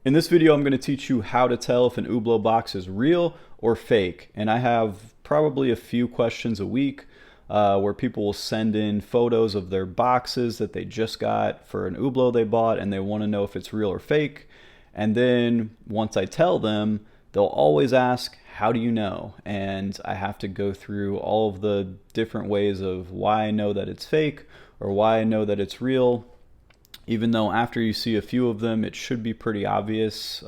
In this video, I'm going to teach you how to tell if an Hublot box is real or fake. And I have probably a few questions a week where people will send in photos of their boxes that they just got for an Hublot they bought, and they want to know if it's real or fake. And then once I tell them, they'll always ask, how do you know? And I have to go through all of the different ways of why I know that it's fake or why I know that it's real, even though after you see a few of them, it should be pretty obvious,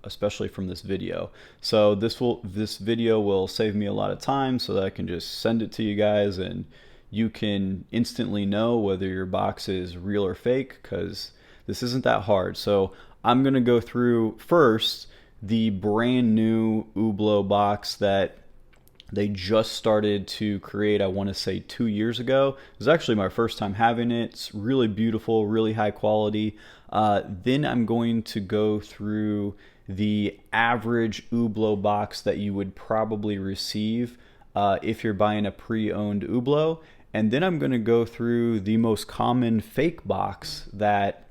especially from this video. So this video will save me a lot of time so that I can just send it to you guys and you can instantly know whether your box is real or fake, because this isn't that hard. So I'm going to go through first the brand new Hublot box that they just started to create, I want to say 2 years ago. It was actually my first time having it. It's really beautiful, really high quality. Then I'm going to go through the average Hublot box that you would probably receive if you're buying a pre-owned Hublot. And then I'm going to go through the most common fake box that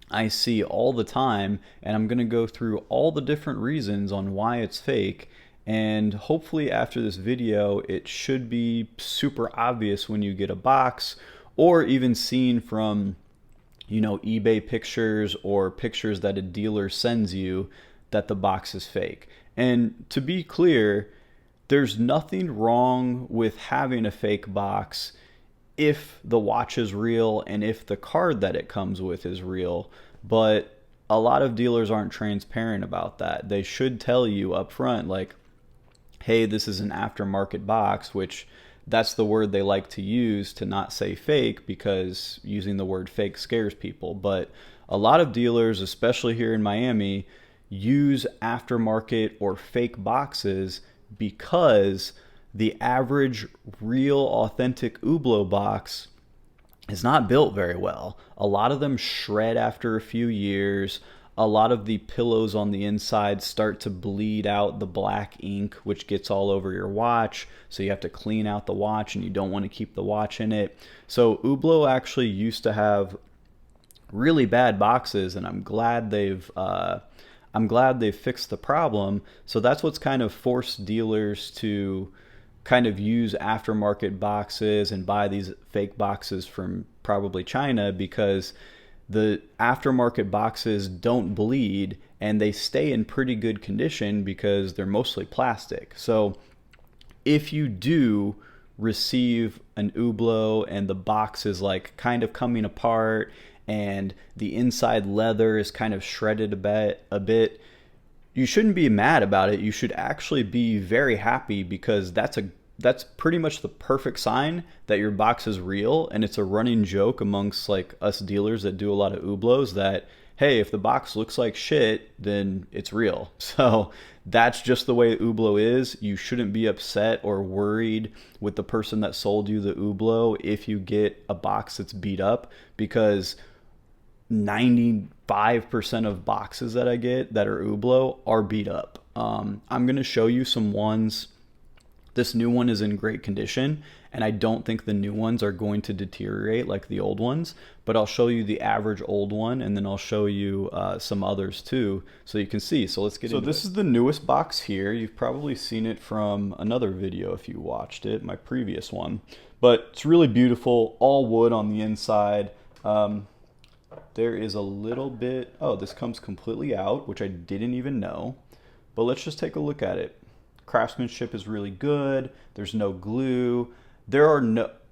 I see all the time, and I'm going to go through all the different reasons on why it's fake. And hopefully after this video, it should be super obvious when you get a box, or even seen from, eBay pictures or pictures that a dealer sends you, that the box is fake. And to be clear, there's nothing wrong with having a fake box if the watch is real and if the card that it comes with is real. But a lot of dealers aren't transparent about that. They should tell you up front, like, hey, this is an aftermarket box, which that's the word they like to use to not say fake, because using the word fake scares people. But a lot of dealers, especially here in Miami, use aftermarket or fake boxes because the average real authentic Hublot box is not built very well. A lot of them shred after a few years. A lot of the pillows on the inside start to bleed out the black ink, which gets all over your watch. So you have to clean out the watch, and you don't want to keep the watch in it. So Hublot actually used to have really bad boxes, and I'm glad they've fixed the problem. So that's what's kind of forced dealers to kind of use aftermarket boxes and buy these fake boxes from probably China, because the aftermarket boxes don't bleed and they stay in pretty good condition because they're mostly plastic. So if you do receive an Hublot and the box is like kind of coming apart and the inside leather is kind of shredded a bit, you shouldn't be mad about it. You should actually be very happy, because that's pretty much the perfect sign that your box is real. And it's a running joke amongst like us dealers that do a lot of Hublots that, hey, if the box looks like shit, then it's real. So that's just the way Hublot is. You shouldn't be upset or worried with the person that sold you the Hublot if you get a box that's beat up, because 95% of boxes that I get that are Hublot are beat up. I'm going to show you some ones. This new one is in great condition, and I don't think the new ones are going to deteriorate like the old ones, but I'll show you the average old one, and then I'll show you some others too, so you can see. So let's get into it. So this is the newest box here. You've probably seen it from another video if you watched it, my previous one, but it's really beautiful, all wood on the inside. There is a little bit, oh, this comes completely out, which I didn't even know, but let's just take a look at it. Craftsmanship is really good. There's no glue.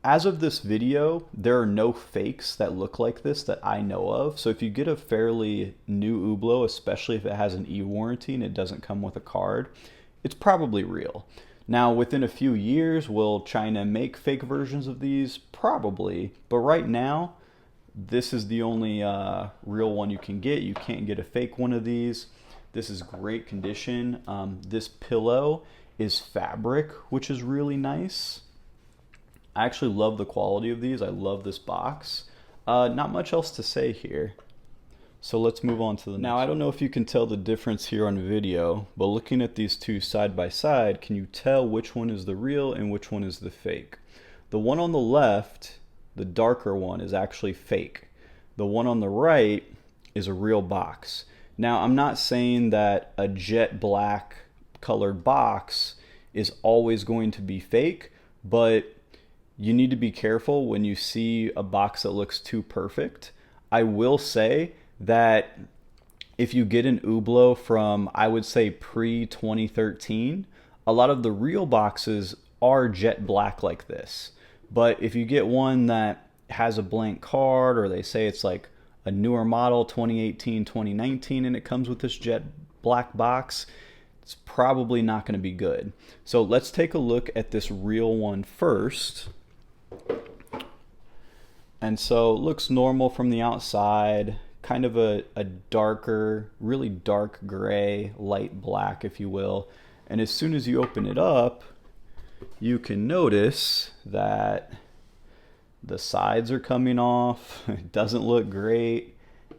As of this video, there are no fakes that look like this that I know of. So if you get a fairly new Hublot, especially if it has an e-warranty and it doesn't come with a card, it's probably real. Now, within a few years, will China make fake versions of these? Probably. But right now, this is the only real one you can get. You can't get a fake one of these. This is great condition. This pillow is fabric, which is really nice. I actually love the quality of these. I love this box. Not much else to say here. So let's move on to the next. Now, I don't know if you can tell the difference here on video, but looking at these two side by side, can you tell which one is the real and which one is the fake? The one on the left, the darker one, is actually fake. The one on the right is a real box. Now, I'm not saying that a jet black colored box is always going to be fake, but you need to be careful when you see a box that looks too perfect. I will say that if you get an Hublot from, I would say, pre 2013, a lot of the real boxes are jet black like this. But if you get one that has a blank card, or they say it's like a newer model, 2018, 2019, and it comes with this jet black box, it's probably not going to be good. So let's take a look at this real one first. And so it looks normal from the outside, kind of a darker, really dark gray, light black, if you will. And as soon as you open it up, you can notice that the sides are coming off. It doesn't look great.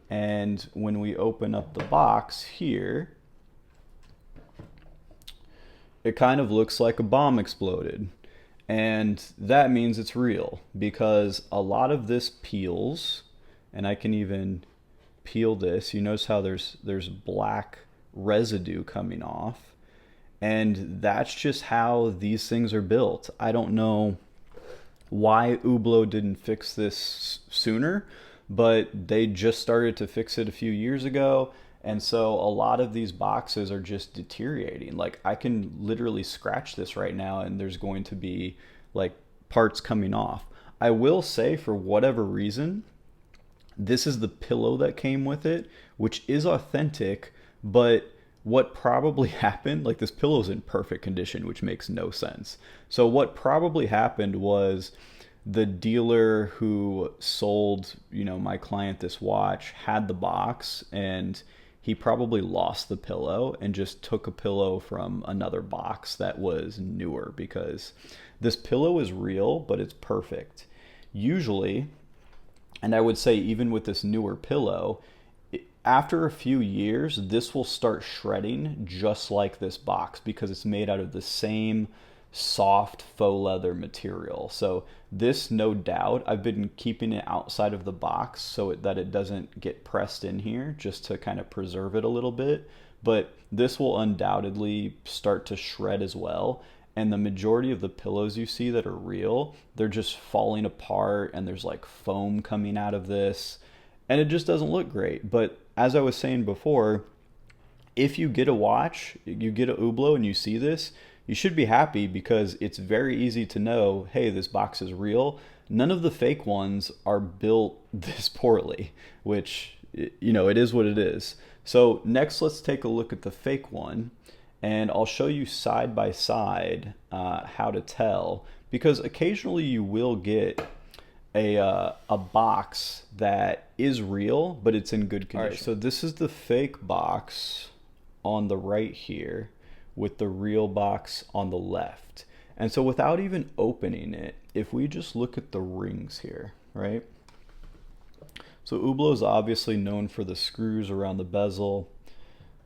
And when we open up the box here, it kind of looks like a bomb exploded. And that means it's real, because a lot of this peels, and I can even peel this. You notice how there's black residue coming off, and that's just how these things are built. I don't know why Hublot didn't fix this sooner, but they just started to fix it a few years ago. And so a lot of these boxes are just deteriorating. Like, I can literally scratch this right now and there's going to be like parts coming off. I will say, for whatever reason, this is the pillow that came with it, which is authentic, but what probably happened, like, this pillow's in perfect condition, which makes no sense. So what probably happened was the dealer who sold, my client this watch had the box, and he probably lost the pillow and just took a pillow from another box that was newer, because this pillow is real, but it's perfect. Usually, and I would say even with this newer pillow, after a few years, this will start shredding just like this box, because it's made out of the same soft faux leather material. So this, no doubt, I've been keeping it outside of the box so that it doesn't get pressed in here, just to kind of preserve it a little bit. But this will undoubtedly start to shred as well. And the majority of the pillows you see that are real, they're just falling apart, and there's like foam coming out of this, and it just doesn't look great. But as I was saying before, if you get a watch, you get a Hublot, and you see this, you should be happy, because it's very easy to know, hey, this box is real. None of the fake ones are built this poorly, which, it is what it is. So next, let's take a look at the fake one, and I'll show you side by side how to tell, because occasionally you will get a box that is real, but it's in good condition. All right, so this is the fake box on the right here, with the real box on the left. And so without even opening it, if we just look at the rings here, right? So Hublot is obviously known for the screws around the bezel.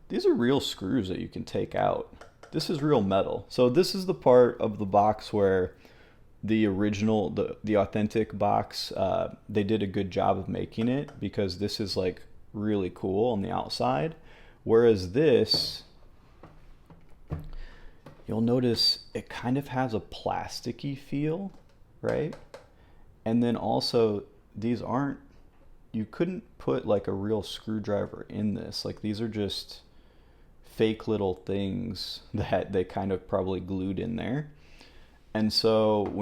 These are real screws that you can take out. This is real metal. So this is the part of the box where the original, the authentic box, they did a good job of making it, because this is like really cool on the outside. Whereas this, you'll notice it kind of has a plasticky feel, right? And then also, these aren't, you couldn't put like a real screwdriver in this. Like, these are just fake little things that they kind of probably glued in there. And so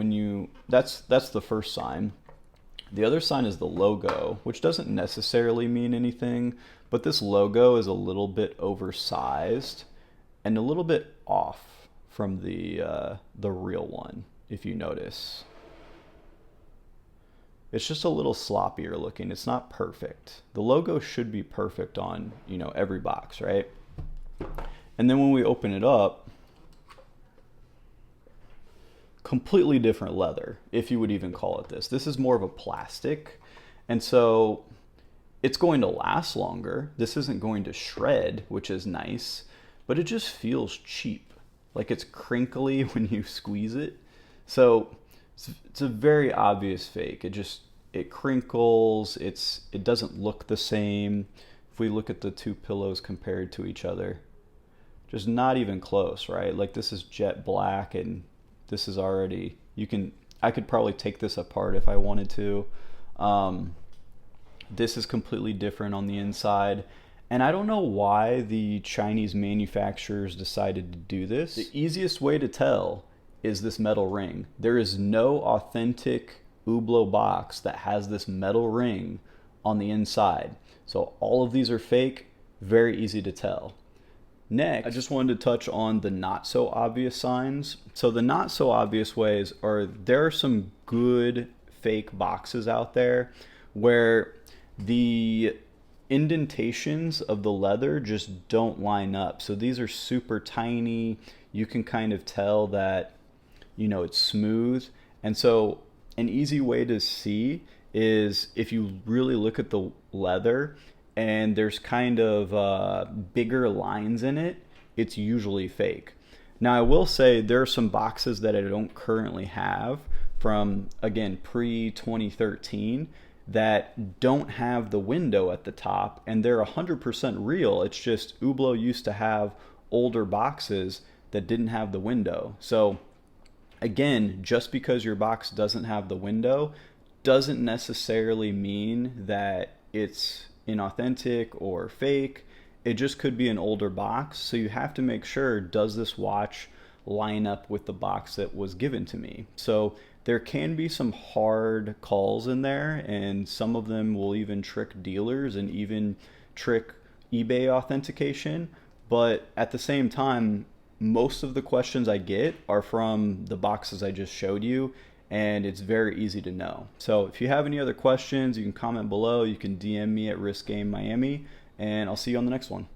that's the first sign. The other sign is the logo, which doesn't necessarily mean anything, but this logo is a little bit oversized and a little bit off from the real one, if you notice. It's just a little sloppier looking. It's not perfect. The logo should be perfect on, every box, right? And then when we open it up, completely different leather, if you would even call it this. This is more of a plastic, and so it's going to last longer. This isn't going to shred, which is nice, but it just feels cheap. Like, it's crinkly when you squeeze it. So it's a very obvious fake. It crinkles. It doesn't look the same. if we look at the two pillows compared to each other, just not even close, right? Like this is jet black and this is already, I could probably take this apart if I wanted to. This is completely different on the inside. And I don't know why the Chinese manufacturers decided to do this. The easiest way to tell is this metal ring. There is no authentic Hublot box that has this metal ring on the inside. So all of these are fake, very easy to tell. Next, I just wanted to touch on the not so obvious signs. So the not so obvious ways are, there are some good fake boxes out there where the indentations of the leather just don't line up. So these are super tiny. You can kind of tell that, it's smooth. And so an easy way to see is if you really look at the leather and there's kind of bigger lines in it, it's usually fake. Now I will say there are some boxes that I don't currently have from, again, pre-2013 that don't have the window at the top, and they're 100% real. It's just Hublot used to have older boxes that didn't have the window. So again, just because your box doesn't have the window doesn't necessarily mean that it's inauthentic or fake. It just could be an older box. So you have to make sure, does this watch line up with the box that was given to me? So there can be some hard calls in there, and some of them will even trick dealers and even trick eBay authentication. But at the same time, most of the questions I get are from the boxes I just showed you, and it's very easy to know. So if you have any other questions, you can comment below. You can DM me at Risk Game Miami, and I'll see you on the next one.